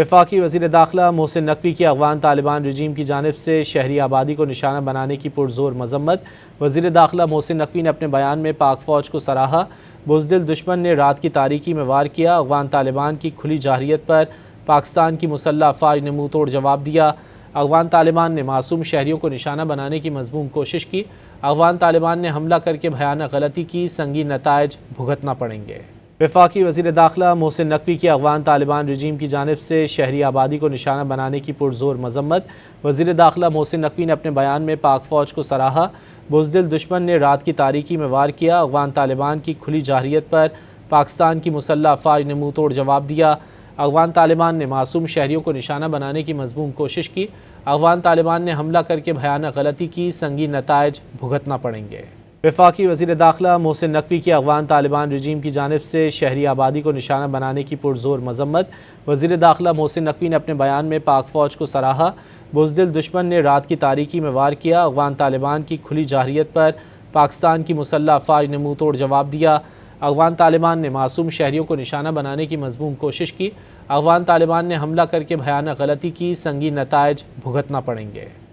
وفاقی وزیر داخلہ محسن نقوی کی افغان طالبان رجیم کی جانب سے شہری آبادی کو نشانہ بنانے کی پرزور مذمت۔ وزیر داخلہ محسن نقوی نے اپنے بیان میں پاک فوج کو سراہا۔ بزدل دشمن نے رات کی تاریکی میں وار کیا۔ افغان طالبان کی کھلی جارحیت پر پاکستان کی مسلح افواج نے منہ توڑ جواب دیا۔ افغان طالبان نے معصوم شہریوں کو نشانہ بنانے کی مذموم کوشش کی۔ افغان طالبان نے حملہ کر کے بھیانک غلطی کی، سنگین نتائج بھگتنا پڑیں گے۔ وفاقی وزیر داخلہ محسن نقوی کی افغان طالبان رجیم کی جانب سے شہری آبادی کو نشانہ بنانے کی پرزور مذمت۔ وزیر داخلہ محسن نقوی نے اپنے بیان میں پاک فوج کو سراہا۔ بزدل دشمن نے رات کی تاریکی میں وار کیا۔ افغان طالبان کی کھلی جارحیت پر پاکستان کی مسلح افواج نے منہ توڑ جواب دیا۔ افغان طالبان نے معصوم شہریوں کو نشانہ بنانے کی مذموم کوشش کی۔ افغان طالبان نے حملہ کر کے بھیانک غلطی کی، سنگین نتائج بھگتنا پڑیں گے۔ وفاقی وزیر داخلہ محسن نقوی کی افغان طالبان رجیم کی جانب سے شہری آبادی کو نشانہ بنانے کی پرزور مذمت۔ وزیر داخلہ محسن نقوی نے اپنے بیان میں پاک فوج کو سراہا۔ بزدل دشمن نے رات کی تاریکی میں وار کیا۔ افغان طالبان کی کھلی جارحیت پر پاکستان کی مسلح افواج نے منہ توڑ جواب دیا۔ افغان طالبان نے معصوم شہریوں کو نشانہ بنانے کی مذموم کوشش کی۔ افغان طالبان نے حملہ کر کے بھیانک غلطی کی، سنگین نتائج بھگتنا پڑیں گے۔